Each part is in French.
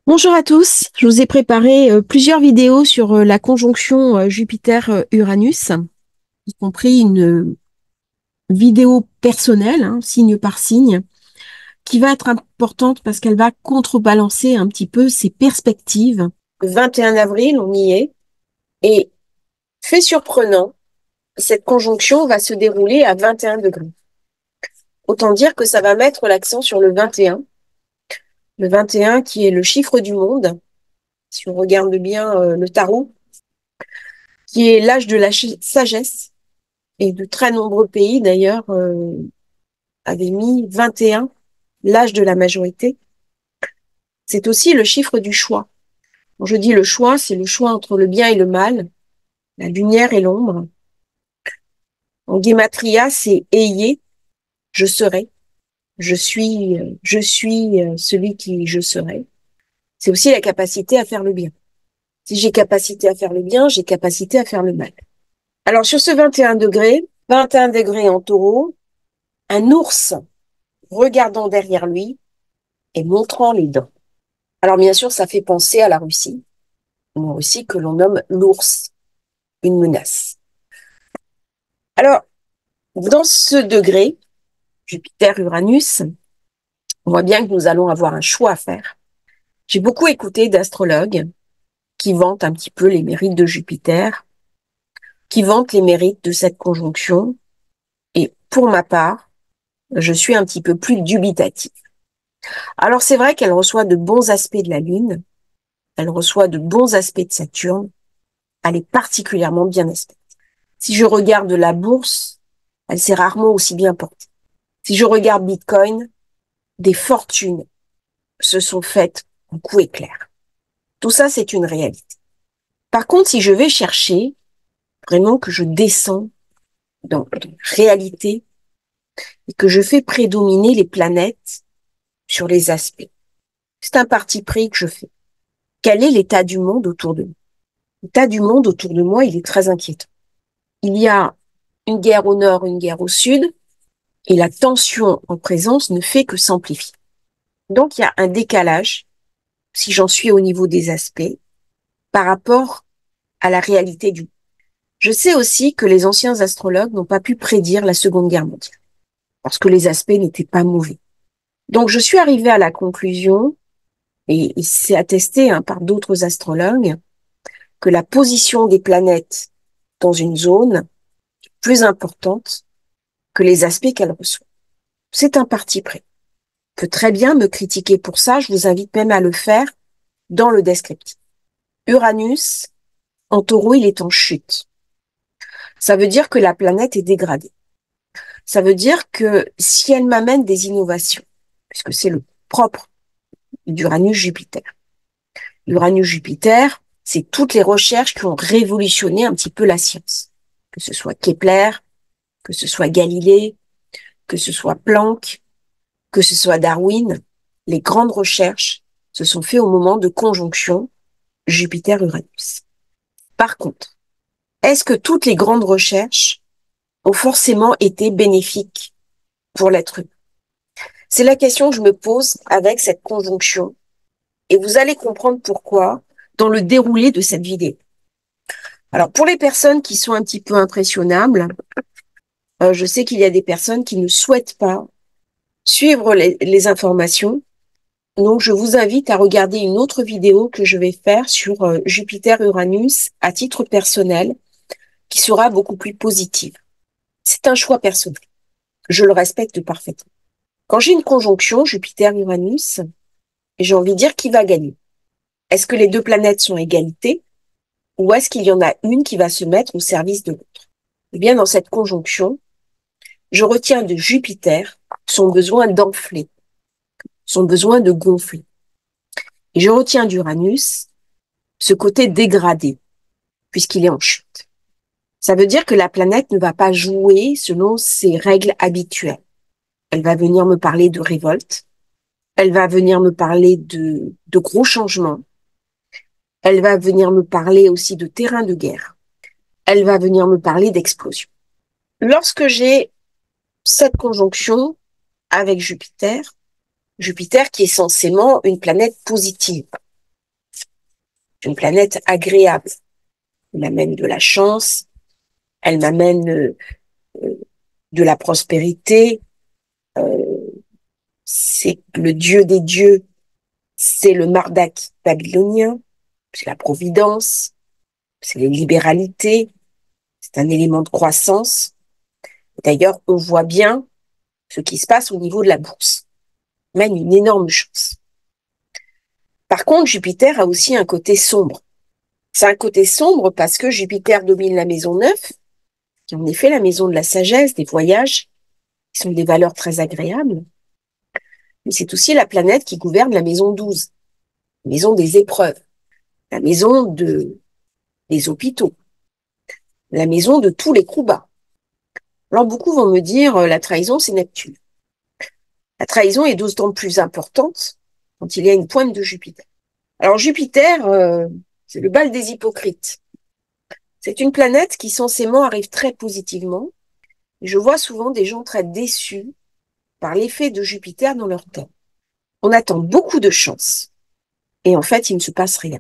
Bonjour à tous, je vous ai préparé plusieurs vidéos sur la conjonction Jupiter-Uranus, y compris une vidéo personnelle, hein, signe par signe, qui va être importante parce qu'elle va contrebalancer un petit peu ces perspectives. Le 21 avril, on y est, et fait surprenant, cette conjonction va se dérouler à 21 degrés. Autant dire que ça va mettre l'accent sur le 21 qui est le chiffre du monde, si on regarde bien le tarot, qui est l'âge de la sagesse. Et de très nombreux pays, d'ailleurs, avaient mis 21, l'âge de la majorité. C'est aussi le chiffre du choix. Quand je dis le choix, c'est le choix entre le bien et le mal, la lumière et l'ombre. En gematria, c'est ayé, je serai. Je suis celui qui je serai. C'est aussi la capacité à faire le bien. Si j'ai capacité à faire le bien, j'ai capacité à faire le mal. Alors, sur ce 21 degrés en taureau, un ours regardant derrière lui et montrant les dents. Alors bien sûr, ça fait penser à la Russie, une Russie que l'on nomme l'ours, une menace. Alors, dans ce degré, Jupiter-Uranus, on voit bien que nous allons avoir un choix à faire. J'ai beaucoup écouté d'astrologues qui vantent un petit peu les mérites de Jupiter, qui vantent les mérites de cette conjonction, et pour ma part, je suis un petit peu plus dubitative. Alors c'est vrai qu'elle reçoit de bons aspects de la Lune, elle reçoit de bons aspects de Saturne, elle est particulièrement bien aspectée. Si je regarde la bourse, elle s'est rarement aussi bien portée. Si je regarde Bitcoin, des fortunes se sont faites en coup éclair. Tout ça, c'est une réalité. Par contre, si je vais chercher vraiment que je descends dans la réalité et que je fais prédominer les planètes sur les aspects, c'est un parti pris que je fais. Quel est l'état du monde autour de moi? L'état du monde autour de moi, il est très inquiétant. Il y a une guerre au nord, une guerre au sud, et la tension en présence ne fait que s'amplifier. Donc, il y a un décalage, si j'en suis au niveau des aspects, par rapport à la réalité du monde. Je sais aussi que les anciens astrologues n'ont pas pu prédire la Seconde Guerre mondiale, parce que les aspects n'étaient pas mauvais. Donc, je suis arrivée à la conclusion, et c'est attesté par d'autres astrologues, que la position des planètes dans une zone est plus importante que les aspects qu'elle reçoit. C'est un parti pris. On peut très bien me critiquer pour ça, je vous invite même à le faire dans le descriptif. Uranus, en taureau, il est en chute. Ça veut dire que la planète est dégradée. Ça veut dire que si elle m'amène des innovations, puisque c'est le propre d'Uranus-Jupiter. Uranus-Jupiter, c'est toutes les recherches qui ont révolutionné un petit peu la science. Que ce soit Kepler, que ce soit Galilée, que ce soit Planck, que ce soit Darwin, les grandes recherches se sont faites au moment de conjonction Jupiter-Uranus. Par contre, est-ce que toutes les grandes recherches ont forcément été bénéfiques pour l'être humain? C'est la question que je me pose avec cette conjonction et vous allez comprendre pourquoi dans le déroulé de cette vidéo. Alors, pour les personnes qui sont un petit peu impressionnables, je sais qu'il y a des personnes qui ne souhaitent pas suivre les informations. Donc, je vous invite à regarder une autre vidéo que je vais faire sur Jupiter-Uranus à titre personnel, qui sera beaucoup plus positive. C'est un choix personnel. Je le respecte parfaitement. Quand j'ai une conjonction Jupiter-Uranus, j'ai envie de dire qui va gagner. Est-ce que les deux planètes sont égalité ou est-ce qu'il y en a une qui va se mettre au service de l'autre? Eh bien, dans cette conjonction, je retiens de Jupiter son besoin d'enfler, son besoin de gonfler. Et je retiens d'Uranus ce côté dégradé, puisqu'il est en chute. Ça veut dire que la planète ne va pas jouer selon ses règles habituelles. Elle va venir me parler de révolte, elle va venir me parler de gros changements, elle va venir me parler aussi de terrain de guerre, elle va venir me parler d'explosion. Lorsque j'ai cette conjonction avec Jupiter, Jupiter qui est censément une planète positive, C'est une planète agréable. Elle m'amène de la chance, elle m'amène de la prospérité. C'est le dieu des dieux, c'est le Marduk babylonien, c'est la providence, c'est les libéralités, c'est un élément de croissance. D'ailleurs, on voit bien ce qui se passe au niveau de la bourse. Mène une énorme chance. Par contre, Jupiter a aussi un côté sombre. C'est un côté sombre parce que Jupiter domine la maison 9, qui est en effet la maison de la sagesse, des voyages, qui sont des valeurs très agréables. Mais c'est aussi la planète qui gouverne la maison 12, la maison des épreuves, la maison des hôpitaux, la maison de tous les coups bas. Alors beaucoup vont me dire, la trahison, c'est Neptune. La trahison est d'autant plus importante quand il y a une pointe de Jupiter. Alors Jupiter, c'est le bal des hypocrites. C'est une planète qui censément arrive très positivement. Et je vois souvent des gens très déçus par l'effet de Jupiter dans leur temps. On attend beaucoup de chance et en fait, il ne se passe rien.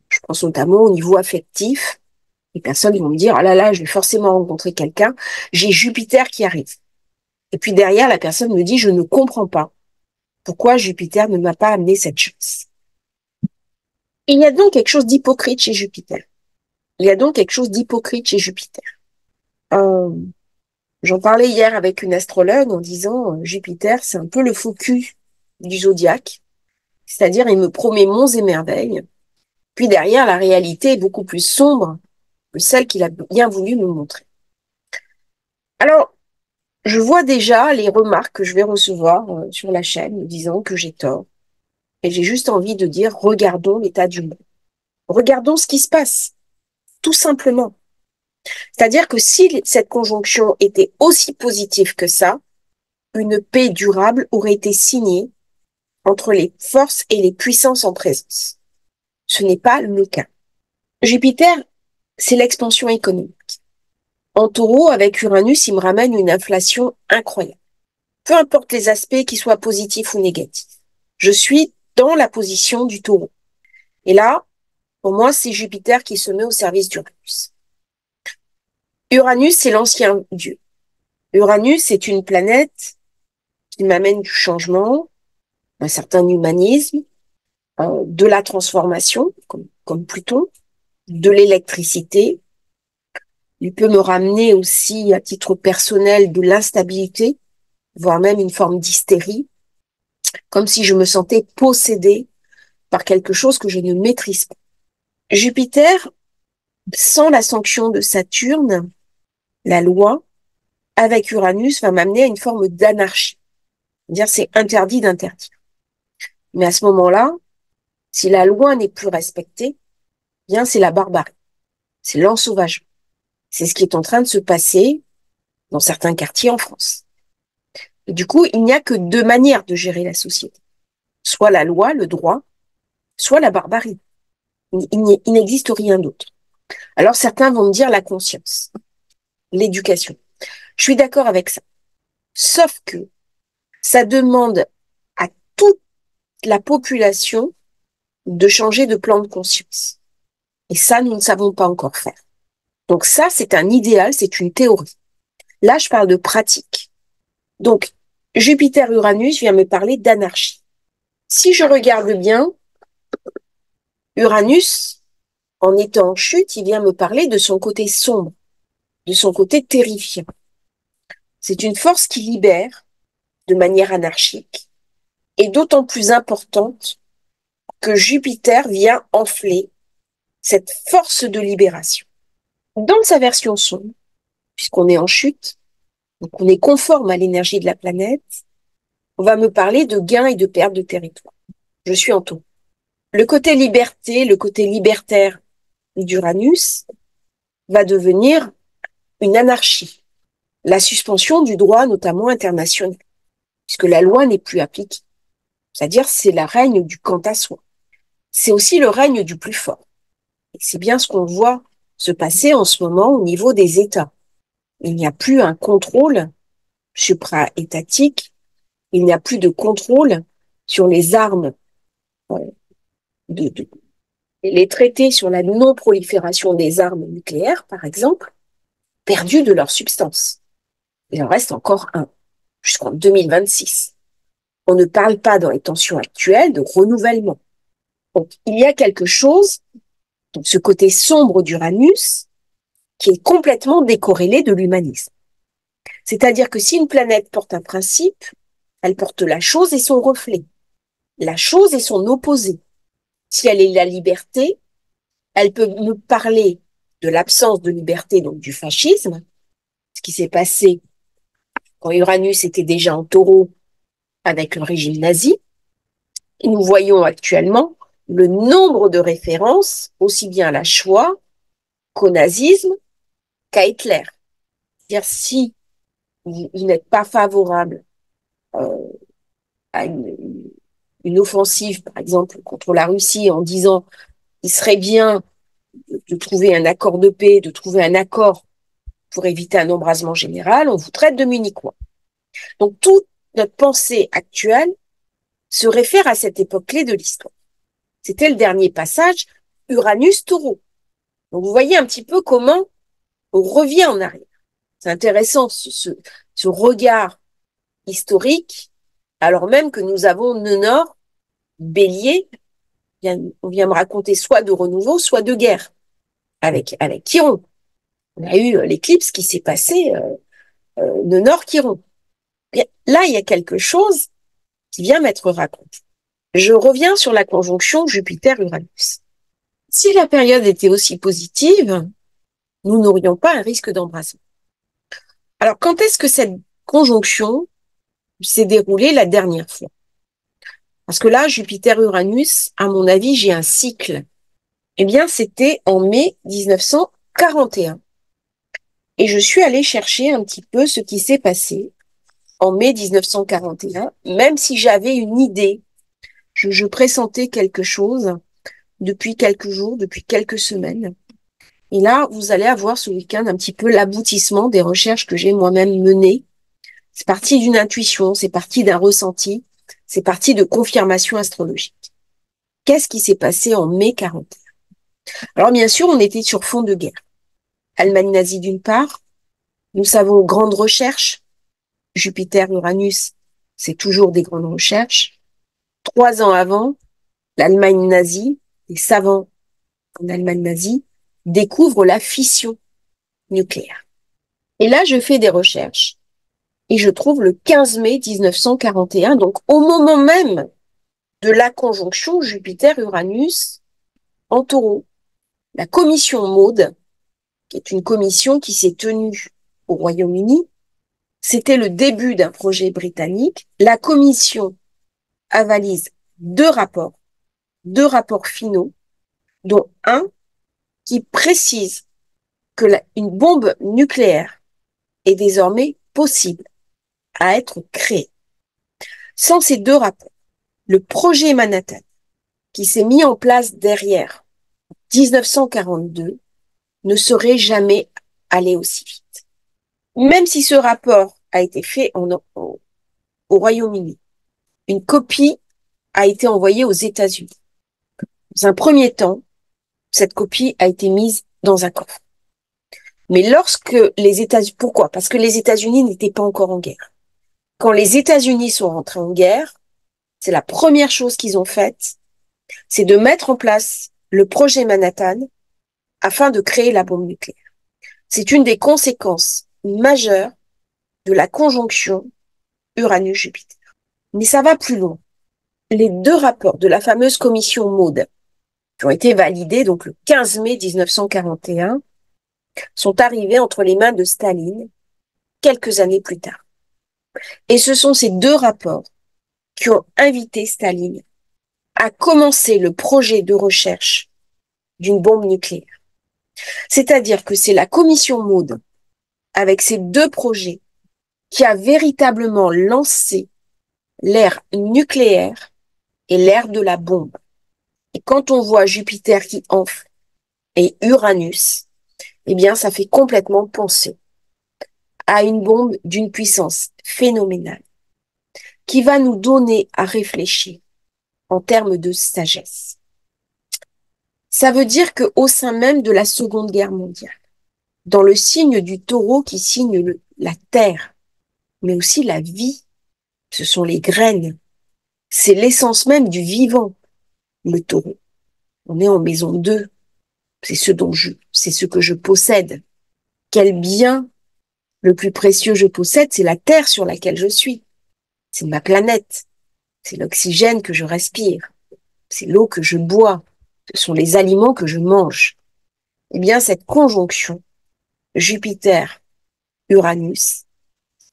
Je pense notamment au niveau affectif. Les personnes vont me dire, ah là là, je vais forcément rencontrer quelqu'un, j'ai Jupiter qui arrive. Et puis derrière, la personne me dit, je ne comprends pas pourquoi Jupiter ne m'a pas amené cette chance. Il y a donc quelque chose d'hypocrite chez Jupiter. Il y a donc quelque chose d'hypocrite chez Jupiter. J'en parlais hier avec une astrologue en disant, Jupiter, c'est un peu le faux cul du zodiaque. C'est-à-dire, il me promet monts et merveilles. Puis derrière, la réalité est beaucoup plus sombre que celle qu'il a bien voulu me montrer. Alors, je vois déjà les remarques que je vais recevoir sur la chaîne me disant que j'ai tort. Et j'ai juste envie de dire, regardons l'état du monde. Regardons ce qui se passe, tout simplement. C'est-à-dire que si cette conjonction était aussi positive que ça, une paix durable aurait été signée entre les forces et les puissances en présence. Ce n'est pas le cas. Jupiter, c'est l'expansion économique. En taureau, avec Uranus, il me ramène une inflation incroyable. Peu importe les aspects, qu'ils soient positifs ou négatifs. Je suis dans la position du taureau. Et là, pour moi, c'est Jupiter qui se met au service d'Uranus. Uranus, c'est l'ancien dieu. Uranus, c'est une planète qui m'amène du changement, un certain humanisme, de la transformation, comme Pluton, de l'électricité. Il peut me ramener aussi, à titre personnel, de l'instabilité, voire même une forme d'hystérie, comme si je me sentais possédée par quelque chose que je ne maîtrise pas. Jupiter, sans la sanction de Saturne, la loi, avec Uranus, va m'amener à une forme d'anarchie. C'est-à-dire, c'est interdit d'interdire. Mais à ce moment-là, si la loi n'est plus respectée, bien, c'est la barbarie. C'est l'ensauvagement. C'est ce qui est en train de se passer dans certains quartiers en France. Et du coup, il n'y a que deux manières de gérer la société. Soit la loi, le droit, soit la barbarie. Il n'existe rien d'autre. Alors certains vont me dire la conscience, l'éducation. Je suis d'accord avec ça. Sauf que ça demande à toute la population de changer de plan de conscience. Et ça, nous ne savons pas encore faire. Donc ça, c'est un idéal, c'est une théorie. Là, je parle de pratique. Donc, Jupiter-Uranus vient me parler d'anarchie. Si je regarde bien, Uranus, en étant en chute, il vient me parler de son côté sombre, de son côté terrifiant. C'est une force qui libère de manière anarchique et d'autant plus importante que Jupiter vient enfler cette force de libération. Dans sa version sombre, puisqu'on est en chute, donc on est conforme à l'énergie de la planète, on va me parler de gain et de perte de territoire. Je suis en taureau. Le côté liberté, le côté libertaire d'Uranus va devenir une anarchie. La suspension du droit, notamment international, puisque la loi n'est plus appliquée. C'est-à-dire, c'est le règne du quant à soi. C'est aussi le règne du plus fort. Et c'est bien ce qu'on voit se passer en ce moment au niveau des États. Il n'y a plus un contrôle supra-étatique, il n'y a plus de contrôle sur les armes de, de, les traités sur la non-prolifération des armes nucléaires, par exemple, perdus de leur substance. Il en reste encore un, jusqu'en 2026. On ne parle pas dans les tensions actuelles de renouvellement. Donc, il y a quelque chose, donc ce côté sombre d'Uranus, qui est complètement décorrélé de l'humanisme. C'est-à-dire que si une planète porte un principe, elle porte la chose et son reflet, la chose et son opposé. Si elle est la liberté, elle peut nous parler de l'absence de liberté, donc du fascisme, ce qui s'est passé quand Uranus était déjà en taureau avec le régime nazi. Et nous voyons actuellement le nombre de références, aussi bien à la Shoah qu'au nazisme, qu'à Hitler. C'est-à-dire, si vous n'êtes pas favorable euh, à une offensive, par exemple, contre la Russie en disant il serait bien de trouver un accord de paix, de trouver un accord pour éviter un embrasement général, on vous traite de munichois. Donc, toute notre pensée actuelle se réfère à cette époque clé de l'histoire. C'était le dernier passage, Uranus-Taureau. Donc, vous voyez un petit peu comment on revient en arrière. C'est intéressant, ce regard historique, alors même que nous avons Nenor, Bélier, on vient me raconter soit de renouveau, soit de guerre, avec Chiron. On a eu l'éclipse qui s'est passée, Nenor-Chiron. Là, il y a quelque chose qui vient m'être raconté. Je reviens sur la conjonction Jupiter-Uranus. Si la période était aussi positive, nous n'aurions pas un risque d'embrasement. Alors, quand est-ce que cette conjonction s'est déroulée la dernière fois? Parce que là, Jupiter-Uranus, à mon avis, j'ai un cycle. Eh bien, c'était en mai 1941. Et je suis allée chercher un petit peu ce qui s'est passé en mai 1941, même si j'avais une idée. Je pressentais quelque chose depuis quelques jours, depuis quelques semaines. Et là, vous allez avoir ce week-end un petit peu l'aboutissement des recherches que j'ai moi-même menées. C'est parti d'une intuition, c'est parti d'un ressenti, c'est parti de confirmation astrologique. Qu'est-ce qui s'est passé en mai 41? Alors bien sûr, on était sur fond de guerre. Allemagne nazie d'une part, nous savons grandes recherches, Jupiter, Uranus, c'est toujours des grandes recherches. 3 ans avant, l'Allemagne nazie, les savants en Allemagne nazie, découvrent la fission nucléaire. Et là, je fais des recherches et je trouve le 15 mai 1941, donc au moment même de la conjonction Jupiter-Uranus en taureau. La commission Maud, qui est une commission qui s'est tenue au Royaume-Uni, c'était le début d'un projet britannique. La commission avalise deux rapports finaux, dont un qui précise que une bombe nucléaire est désormais possible à être créée. Sans ces deux rapports, le projet Manhattan, qui s'est mis en place derrière 1942, ne serait jamais allé aussi vite. Même si ce rapport a été fait au Royaume-Uni, une copie a été envoyée aux États-Unis. Dans un premier temps, cette copie a été mise dans un coffre. Mais lorsque les États-Unis, pourquoi? Parce que les États-Unis n'étaient pas encore en guerre. Quand les États-Unis sont rentrés en guerre, c'est la première chose qu'ils ont faite, c'est de mettre en place le projet Manhattan afin de créer la bombe nucléaire. C'est une des conséquences majeures de la conjonction Uranus-Jupiter. Mais ça va plus loin. Les deux rapports de la fameuse commission Maud, qui ont été validés donc le 15 mai 1941, sont arrivés entre les mains de Staline quelques années plus tard. Et ce sont ces deux rapports qui ont invité Staline à commencer le projet de recherche d'une bombe nucléaire. C'est-à-dire que c'est la commission Maud, avec ces deux projets, qui a véritablement lancé l'ère nucléaire et l'ère de la bombe. Et quand on voit Jupiter qui enfle et Uranus, eh bien, ça fait complètement penser à une bombe d'une puissance phénoménale qui va nous donner à réfléchir en termes de sagesse. Ça veut dire qu'au sein même de la Seconde Guerre mondiale, dans le signe du taureau qui signe la terre, mais aussi la vie, ce sont les graines, c'est l'essence même du vivant, le taureau. On est en maison 2, c'est ce que je possède. Quel bien le plus précieux je possède, c'est la terre sur laquelle je suis. C'est ma planète. C'est l'oxygène que je respire. C'est l'eau que je bois. Ce sont les aliments que je mange. Eh bien, cette conjonction Jupiter-Uranus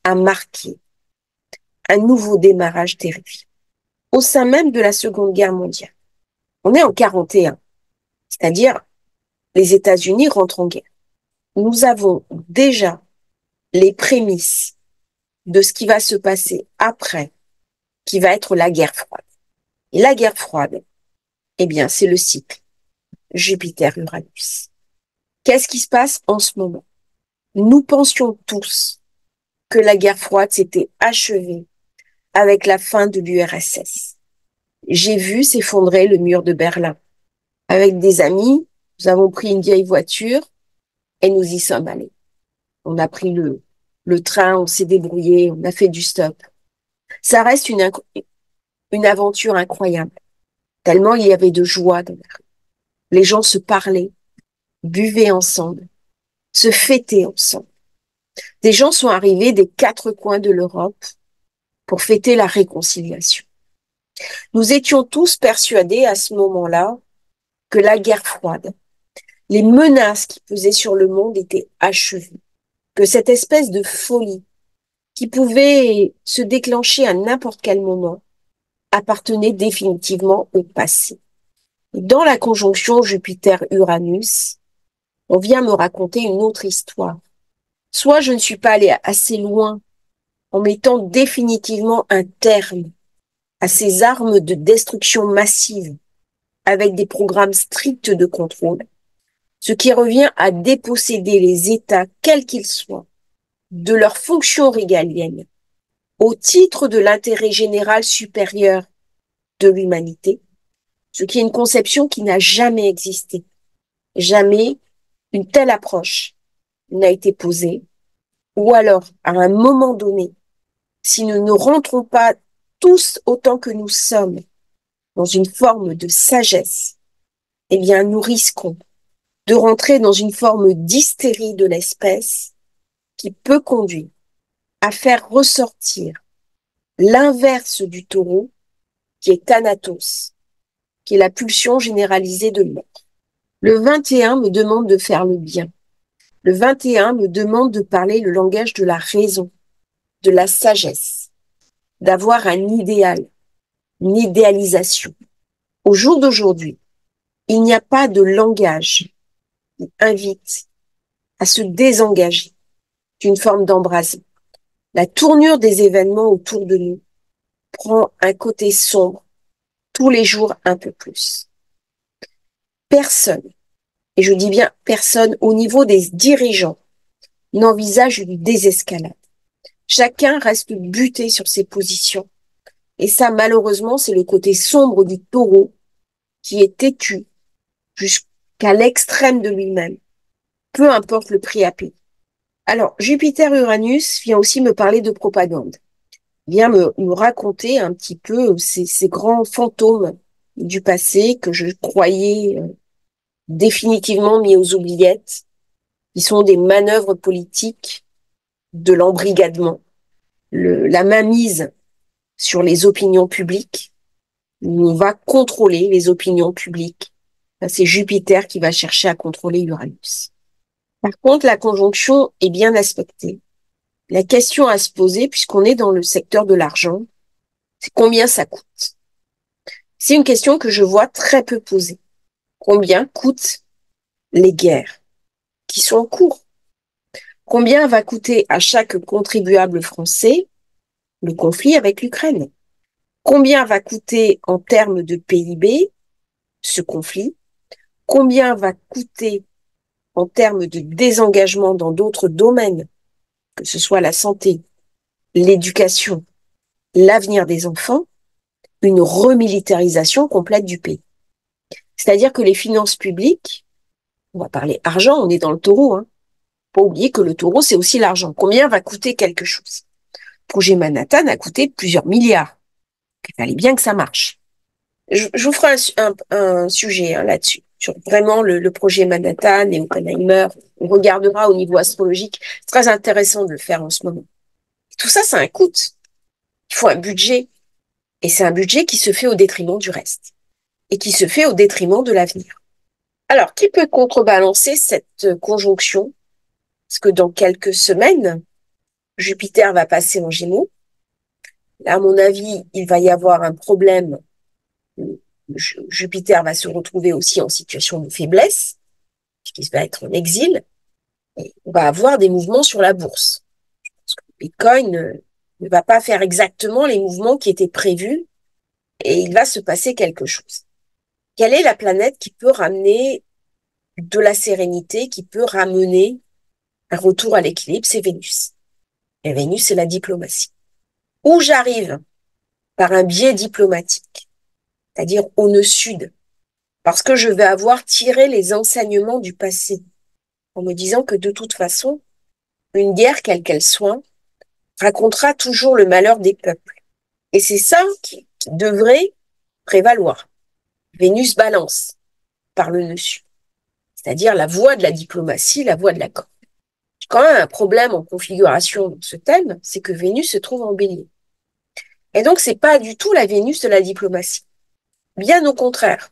a marqué un nouveau démarrage terrifiant au sein même de la Seconde Guerre mondiale. On est en 41, c'est-à-dire les États-Unis rentrent en guerre. Nous avons déjà les prémices de ce qui va se passer après, qui va être la guerre froide. Et la guerre froide, eh bien, c'est le cycle Jupiter-Uranus. Qu'est-ce qui se passe en ce moment? Nous pensions tous que la guerre froide s'était achevée avec la fin de l'URSS. J'ai vu s'effondrer le mur de Berlin. Avec des amis, nous avons pris une vieille voiture et nous y sommes allés. On a pris le train, on s'est débrouillé, on a fait du stop. Ça reste une aventure incroyable, tellement il y avait de joie dans la rue. Les gens se parlaient, buvaient ensemble, se fêtaient ensemble. Des gens sont arrivés des 4 coins de l'Europe pour fêter la réconciliation. Nous étions tous persuadés à ce moment-là que la guerre froide, les menaces qui pesaient sur le monde étaient achevées, que cette espèce de folie qui pouvait se déclencher à n'importe quel moment appartenait définitivement au passé. Dans la conjonction Jupiter-Uranus, on vient me raconter une autre histoire. Soit je ne suis pas allée assez loin en mettant définitivement un terme à ces armes de destruction massive avec des programmes stricts de contrôle, ce qui revient à déposséder les États, quels qu'ils soient, de leurs fonctions régaliennes au titre de l'intérêt général supérieur de l'humanité, ce qui est une conception qui n'a jamais existé. Jamais une telle approche n'a été posée, ou alors, à un moment donné, si nous ne rentrons pas tous autant que nous sommes dans une forme de sagesse, eh bien, nous risquons de rentrer dans une forme d'hystérie de l'espèce qui peut conduire à faire ressortir l'inverse du taureau, qui est Thanatos, qui est la pulsion généralisée de mort. Le 21 me demande de faire le bien. Le 21 me demande de parler le langage de la raison, de la sagesse, d'avoir un idéal, une idéalisation. Au jour d'aujourd'hui, il n'y a pas de langage qui invite à se désengager d'une forme d'embrasement. La tournure des événements autour de nous prend un côté sombre tous les jours un peu plus. Personne, et je dis bien personne au niveau des dirigeants, n'envisage une désescalade. Chacun reste buté sur ses positions. Et ça, malheureusement, c'est le côté sombre du taureau qui est têtu jusqu'à l'extrême de lui-même, peu importe le prix à payer. Alors, Jupiter-Uranus vient aussi me parler de propagande, vient me raconter un petit peu ces grands fantômes du passé que je croyais définitivement mis aux oubliettes, qui sont des manœuvres politiques de l'embrigadement, la mainmise sur les opinions publiques, où on va contrôler les opinions publiques. C'est Jupiter qui va chercher à contrôler Uranus. Par contre, la conjonction est bien aspectée. La question à se poser, puisqu'on est dans le secteur de l'argent, c'est combien ça coûte. C'est une question que je vois très peu posée. Combien coûtent les guerres qui sont en cours? Combien va coûter à chaque contribuable français le conflit avec l'Ukraine? Combien va coûter en termes de PIB ce conflit? Combien va coûter en termes de désengagement dans d'autres domaines, que ce soit la santé, l'éducation, l'avenir des enfants, une remilitarisation complète du pays? C'est-à-dire que les finances publiques, on va parler argent, on est dans le taureau, hein. Faut pas oublier que le taureau, c'est aussi l'argent. Combien va coûter quelque chose? Le projet Manhattan a coûté plusieurs milliards. Il fallait bien que ça marche. Je vous ferai un sujet hein, là-dessus, sur vraiment le projet Manhattan et Oppenheimer. On regardera au niveau astrologique. C'est très intéressant de le faire en ce moment. Tout ça, ça a un coût. Il faut un budget. Et c'est un budget qui se fait au détriment du reste. Et qui se fait au détriment de l'avenir. Alors, qui peut contrebalancer cette conjonction? Parce que dans quelques semaines, Jupiter va passer en Gémeaux. Là, à mon avis, il va y avoir un problème. Jupiter va se retrouver aussi en situation de faiblesse, puisqu'il va être en exil. Et on va avoir des mouvements sur la bourse. Parce que le Bitcoin ne va pas faire exactement les mouvements qui étaient prévus et il va se passer quelque chose. Quelle est la planète qui peut ramener de la sérénité, qui peut ramener un retour à l'équilibre? C'est Vénus. Et Vénus, c'est la diplomatie. Où j'arrive par un biais diplomatique, c'est-à-dire au nœud sud, parce que je vais avoir tiré les enseignements du passé, en me disant que de toute façon, une guerre, quelle qu'elle soit, racontera toujours le malheur des peuples. Et c'est ça qui devrait prévaloir. Vénus balance par le nœud sud, c'est-à-dire la voie de la diplomatie, la voie de l'accord. Quand même un problème en configuration de ce thème, c'est que Vénus se trouve en bélier. Et donc, c'est pas du tout la Vénus de la diplomatie. Bien au contraire.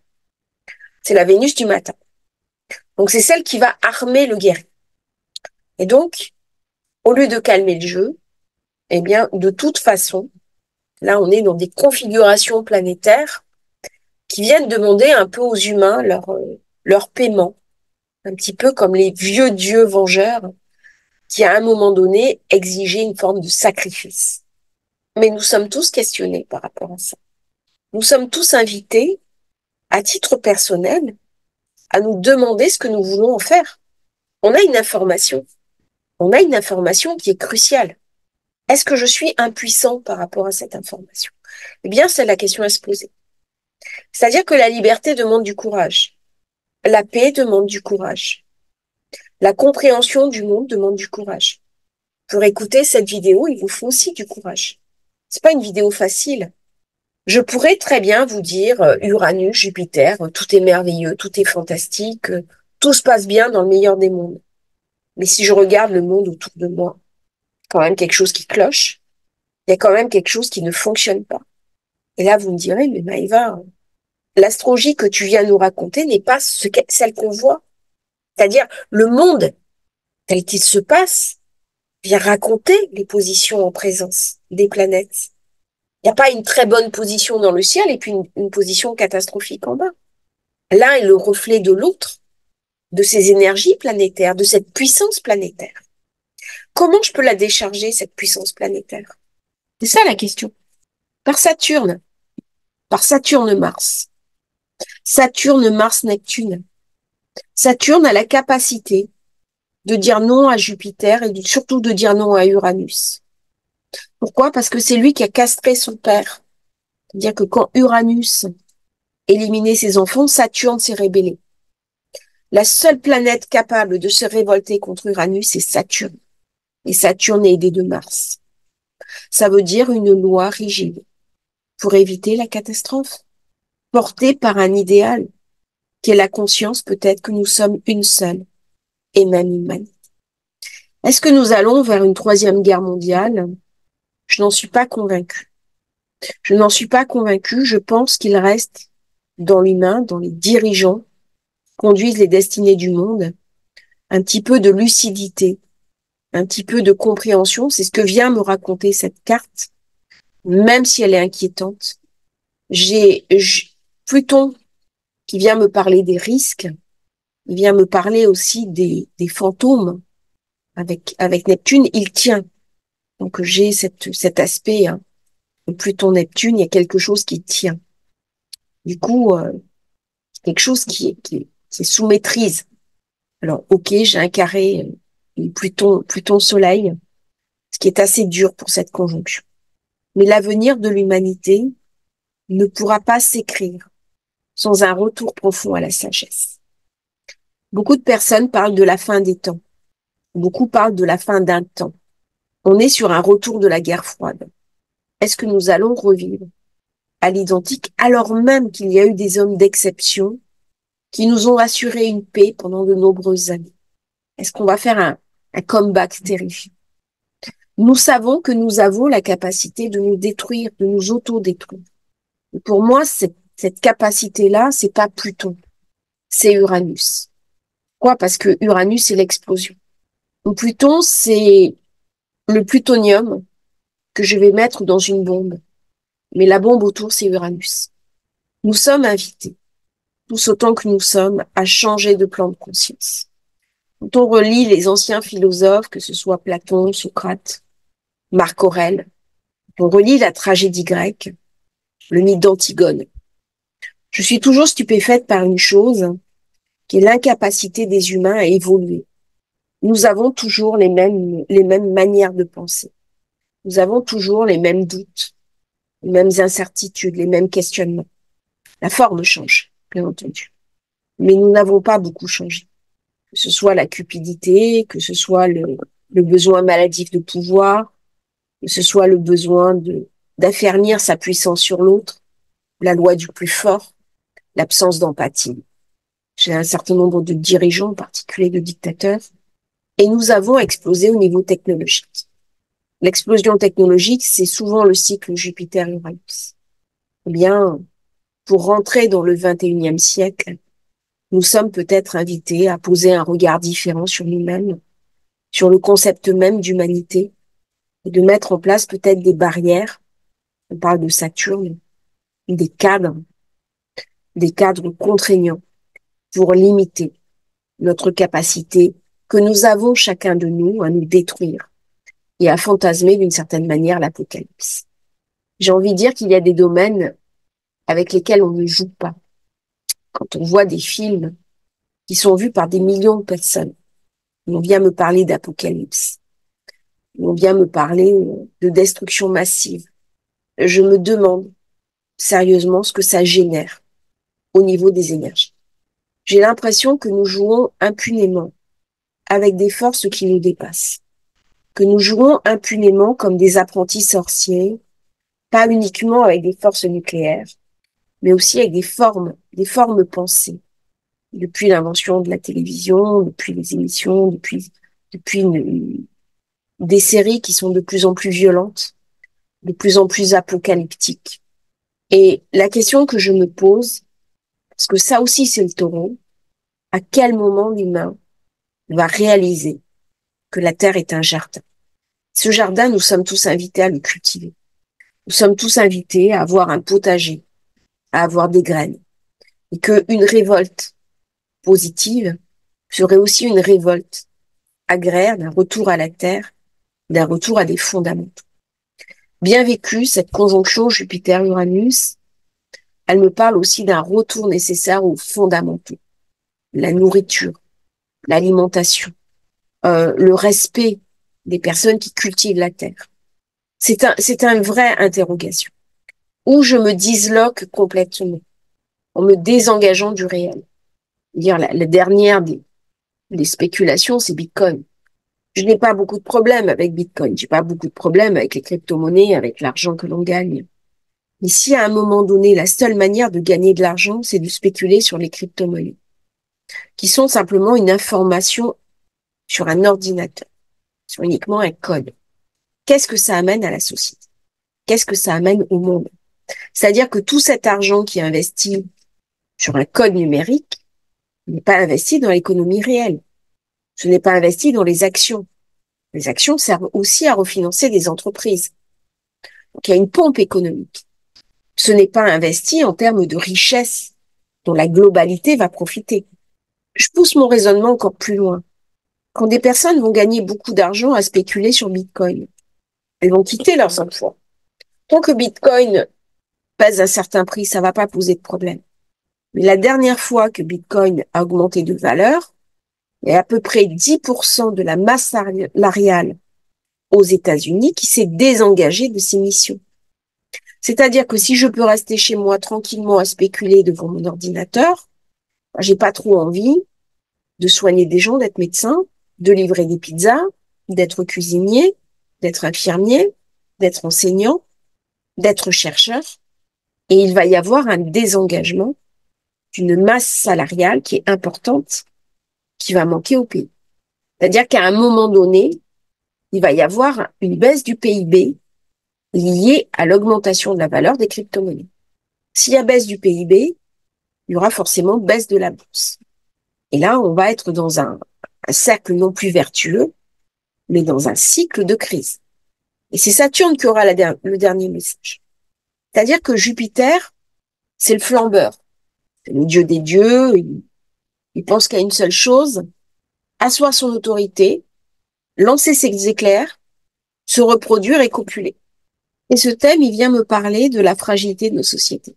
C'est la Vénus du matin. Donc, c'est celle qui va armer le guerrier. Et donc, au lieu de calmer le jeu, eh bien, de toute façon, là, on est dans des configurations planétaires qui viennent demander un peu aux humains leur paiement. Un petit peu comme les vieux dieux vengeurs qui, à un moment donné, exigeaient une forme de sacrifice. Mais nous sommes tous questionnés par rapport à ça. Nous sommes tous invités, à titre personnel, à nous demander ce que nous voulons en faire. On a une information. On a une information qui est cruciale. Est-ce que je suis impuissant par rapport à cette information? Eh bien, c'est la question à se poser. C'est-à-dire que la liberté demande du courage. La paix demande du courage. La compréhension du monde demande du courage. Pour écouter cette vidéo, il vous faut aussi du courage. C'est pas une vidéo facile. Je pourrais très bien vous dire Uranus, Jupiter, tout est merveilleux, tout est fantastique, tout se passe bien dans le meilleur des mondes. Mais si je regarde le monde autour de moi, il y a quand même quelque chose qui cloche, il y a quand même quelque chose qui ne fonctionne pas. Et là, vous me direz, mais Maëva, l'astrologie que tu viens nous raconter n'est pas celle qu'on voit. C'est-à-dire, le monde tel qu'il se passe vient raconter les positions en présence des planètes. Il n'y a pas une très bonne position dans le ciel et puis une position catastrophique en bas. L'un est le reflet de l'autre, de ces énergies planétaires, de cette puissance planétaire. Comment je peux la décharger, cette puissance planétaire? C'est ça la question. Par Saturne, par Saturne-Mars. Saturne-Mars-Neptune. Saturne a la capacité de dire non à Jupiter et surtout de dire non à Uranus. Pourquoi? Parce que c'est lui qui a castré son père. C'est-à-dire que quand Uranus éliminait ses enfants, Saturne s'est rébellé. La seule planète capable de se révolter contre Uranus, c'est Saturne. Et Saturne est aidé de Mars. Ça veut dire une loi rigide pour éviter la catastrophe, portée par un idéal, qui est la conscience peut-être que nous sommes une seule et même humanité. Est-ce que nous allons vers une troisième guerre mondiale? Je n'en suis pas convaincue. Je n'en suis pas convaincue. Je pense qu'il reste dans l'humain, dans les dirigeants, qui conduisent les destinées du monde, un petit peu de lucidité, un petit peu de compréhension. C'est ce que vient me raconter cette carte, même si elle est inquiétante. J'ai Pluton qui vient me parler des risques. Il vient me parler aussi des fantômes. Avec Neptune, il tient. Donc j'ai cet aspect, hein, Pluton-Neptune, il y a quelque chose qui tient. Du coup, quelque chose qui est sous maîtrise. Alors, ok, j'ai un carré Pluton-Soleil, ce qui est assez dur pour cette conjonction. Mais l'avenir de l'humanité ne pourra pas s'écrire sans un retour profond à la sagesse. Beaucoup de personnes parlent de la fin des temps. Beaucoup parlent de la fin d'un temps. On est sur un retour de la guerre froide. Est-ce que nous allons revivre à l'identique alors même qu'il y a eu des hommes d'exception qui nous ont assuré une paix pendant de nombreuses années? Est-ce qu'on va faire un comeback terrifiant? Nous savons que nous avons la capacité de nous détruire, de nous auto-détruire. Pour moi, cette capacité-là, c'est pas Pluton, c'est Uranus. Pourquoi? Parce que Uranus, c'est l'explosion. Donc Pluton, c'est le plutonium que je vais mettre dans une bombe. Mais la bombe autour, c'est Uranus. Nous sommes invités, tous autant que nous sommes, à changer de plan de conscience. Quand on relit les anciens philosophes, que ce soit Platon, Socrate, Marc Aurèle, on relit la tragédie grecque, le mythe d'Antigone. Je suis toujours stupéfaite par une chose, qui est l'incapacité des humains à évoluer. Nous avons toujours les mêmes manières de penser. Nous avons toujours les mêmes doutes, les mêmes incertitudes, les mêmes questionnements. La forme change, bien entendu. Mais nous n'avons pas beaucoup changé. Que ce soit la cupidité, que ce soit le besoin maladif de pouvoir, que ce soit le besoin d'affermir sa puissance sur l'autre, la loi du plus fort, l'absence d'empathie. J'ai un certain nombre de dirigeants, en particulier de dictateurs, et nous avons explosé au niveau technologique. L'explosion technologique, c'est souvent le cycle Jupiter-Uranus. Eh bien, pour rentrer dans le 21e siècle, nous sommes peut-être invités à poser un regard différent sur nous-mêmes, sur le concept même d'humanité, et de mettre en place peut-être des barrières. On parle de Saturne, des cadres contraignants pour limiter notre capacité que nous avons chacun de nous à nous détruire et à fantasmer d'une certaine manière l'apocalypse. J'ai envie de dire qu'il y a des domaines avec lesquels on ne joue pas. Quand on voit des films qui sont vus par des millions de personnes, on vient me parler d'apocalypse, on vient me parler de destruction massive. Je me demande sérieusement ce que ça génère au niveau des énergies. J'ai l'impression que nous jouons impunément avec des forces qui nous dépassent, que nous jouons impunément comme des apprentis sorciers, pas uniquement avec des forces nucléaires, mais aussi avec des formes pensées. Depuis l'invention de la télévision, depuis les émissions, depuis des séries qui sont de plus en plus violentes, de plus en plus apocalyptiques. Et la question que je me pose, parce que ça aussi c'est le taureau, à quel moment l'humain va réaliser que la Terre est un jardin? Ce jardin, nous sommes tous invités à le cultiver. Nous sommes tous invités à avoir un potager, à avoir des graines. Et qu'une révolte positive serait aussi une révolte agraire d'un retour à la terre, d'un retour à des fondamentaux. Bien vécu, cette conjonction Jupiter-Uranus, elle me parle aussi d'un retour nécessaire aux fondamentaux. La nourriture, l'alimentation, le respect des personnes qui cultivent la terre. C'est une vraie interrogation. Où je me disloque complètement, en me désengageant du réel. Dire la dernière des spéculations, c'est Bitcoin. Je n'ai pas beaucoup de problèmes avec Bitcoin. J'ai pas beaucoup de problèmes avec les crypto-monnaies, avec l'argent que l'on gagne. Mais si à un moment donné, la seule manière de gagner de l'argent, c'est de spéculer sur les crypto-monnaies, qui sont simplement une information sur un ordinateur, sur uniquement un code, qu'est-ce que ça amène à la société? Qu'est-ce que ça amène au monde? C'est-à-dire que tout cet argent qui est investi sur un code numérique n'est pas investi dans l'économie réelle. Ce n'est pas investi dans les actions. Les actions servent aussi à refinancer des entreprises. Donc il y a une pompe économique. Ce n'est pas investi en termes de richesse dont la globalité va profiter. Je pousse mon raisonnement encore plus loin. Quand des personnes vont gagner beaucoup d'argent à spéculer sur Bitcoin, elles vont quitter leurs emplois. Tant que Bitcoin pèse un certain prix, ça va pas poser de problème. Mais la dernière fois que Bitcoin a augmenté de valeur, il y a à peu près 10% de la masse salariale aux États-Unis qui s'est désengagée de ses missions. C'est-à-dire que si je peux rester chez moi tranquillement à spéculer devant mon ordinateur, j'ai pas trop envie de soigner des gens, d'être médecin, de livrer des pizzas, d'être cuisinier, d'être infirmier, d'être enseignant, d'être chercheur. Et il va y avoir un désengagement d'une masse salariale qui est importante, qui va manquer au pays. C'est-à-dire qu'à un moment donné, il va y avoir une baisse du PIB liée à l'augmentation de la valeur des crypto-monnaies. S'il y a baisse du PIB, il y aura forcément baisse de la bourse. Et là, on va être dans un cercle non plus vertueux, mais dans un cycle de crise. Et c'est Saturne qui aura le dernier message. C'est-à-dire que Jupiter, c'est le flambeur. C'est le dieu des dieux. Il pense qu'à une seule chose, asseoir son autorité, lancer ses éclairs, se reproduire et copuler. Et ce thème, il vient me parler de la fragilité de nos sociétés.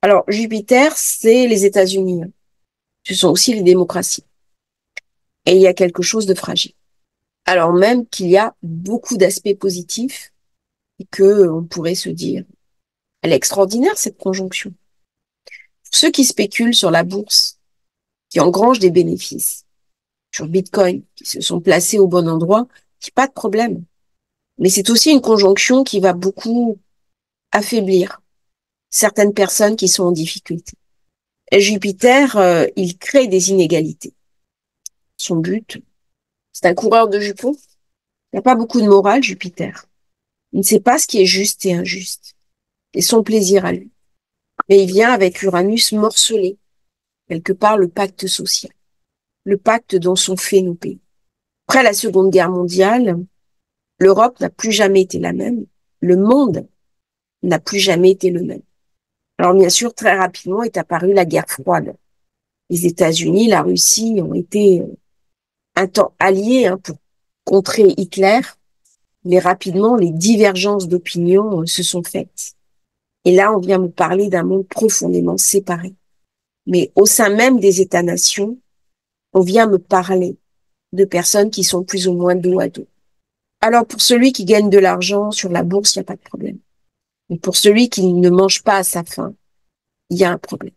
Alors, Jupiter, c'est les États-Unis. Ce sont aussi les démocraties. Et il y a quelque chose de fragile. Alors même qu'il y a beaucoup d'aspects positifs et que on pourrait se dire, elle est extraordinaire, cette conjonction. Pour ceux qui spéculent sur la bourse, qui engrangent des bénéfices, sur Bitcoin, qui se sont placés au bon endroit, il n'y a pas de problème. Mais c'est aussi une conjonction qui va beaucoup affaiblir certaines personnes qui sont en difficulté. Et Jupiter, il crée des inégalités. Son but, c'est un coureur de jupons. Il n'y a pas beaucoup de morale, Jupiter. Il ne sait pas ce qui est juste et injuste. Et son plaisir à lui. Mais il vient avec Uranus morceler, quelque part, le pacte social. Le pacte dont sont faits nos pays. Après la Seconde Guerre mondiale, l'Europe n'a plus jamais été la même. Le monde n'a plus jamais été le même. Alors bien sûr, très rapidement est apparue la guerre froide. Les États-Unis, la Russie ont été un temps alliés pour contrer Hitler, mais rapidement, les divergences d'opinion se sont faites. Et là, on vient me parler d'un monde profondément séparé. Mais au sein même des États-nations, on vient me parler de personnes qui sont plus ou moins dos à dos. Alors, pour celui qui gagne de l'argent sur la bourse, il n'y a pas de problème. Mais pour celui qui ne mange pas à sa faim, il y a un problème.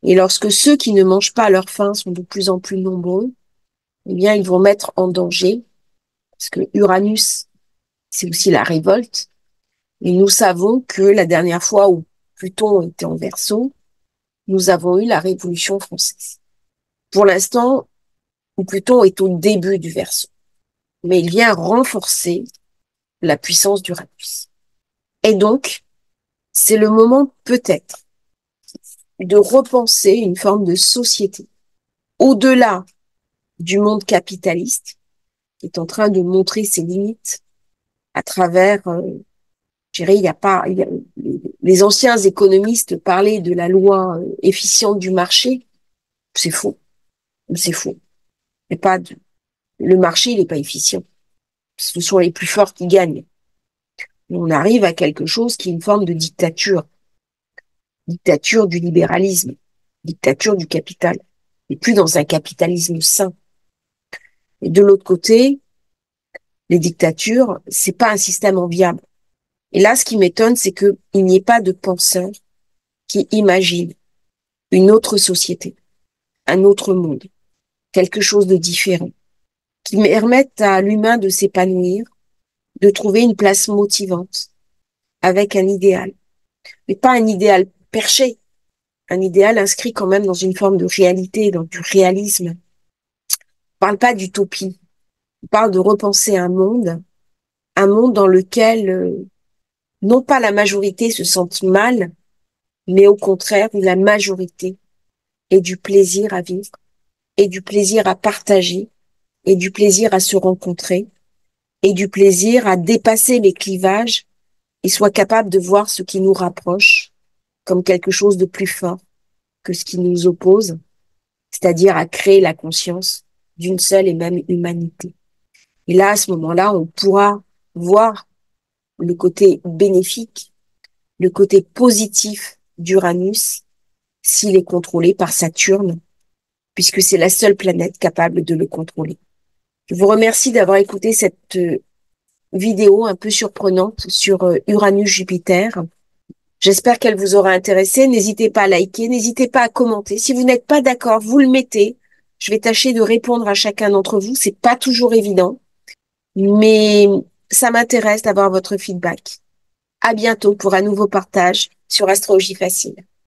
Et lorsque ceux qui ne mangent pas à leur faim sont de plus en plus nombreux, eh bien, ils vont mettre en danger, parce que Uranus, c'est aussi la révolte. Et nous savons que la dernière fois où Pluton était en Verseau, nous avons eu la Révolution française. Pour l'instant, où Pluton est au début du Verseau. Mais il vient renforcer la puissance d'Uranus. Et donc, c'est le moment peut-être de repenser une forme de société au-delà du monde capitaliste qui est en train de montrer ses limites à travers, je dirais, les anciens économistes parlaient de la loi efficiente du marché. C'est faux. C'est faux. Le marché, il n'est pas efficient. Ce sont les plus forts qui gagnent. On arrive à quelque chose qui est une forme de dictature. Dictature du libéralisme. Dictature du capital. Et plus dans un capitalisme sain. Et de l'autre côté, les dictatures, c'est pas un système enviable. Et là, ce qui m'étonne, c'est qu'il n'y ait pas de penseurs qui imaginent une autre société, un autre monde, quelque chose de différent, qui permette à l'humain de s'épanouir, de trouver une place motivante, avec un idéal. Mais pas un idéal perché, un idéal inscrit quand même dans une forme de réalité, dans du réalisme. On parle pas d'utopie, on parle de repenser un monde dans lequel non pas la majorité se sente mal, mais au contraire où la majorité ait du plaisir à vivre, ait du plaisir à partager, ait du plaisir à se rencontrer, ait du plaisir à dépasser les clivages et soit capable de voir ce qui nous rapproche comme quelque chose de plus fort que ce qui nous oppose, c'est-à-dire à créer la conscience d'une seule et même humanité. Et là, à ce moment-là, on pourra voir le côté bénéfique, le côté positif d'Uranus s'il est contrôlé par Saturne, puisque c'est la seule planète capable de le contrôler. Je vous remercie d'avoir écouté cette vidéo un peu surprenante sur Uranus-Jupiter. J'espère qu'elle vous aura intéressé. N'hésitez pas à liker, n'hésitez pas à commenter. Si vous n'êtes pas d'accord, vous le mettez. Je vais tâcher de répondre à chacun d'entre vous. C'est pas toujours évident, mais ça m'intéresse d'avoir votre feedback. À bientôt pour un nouveau partage sur Astrologie Facile.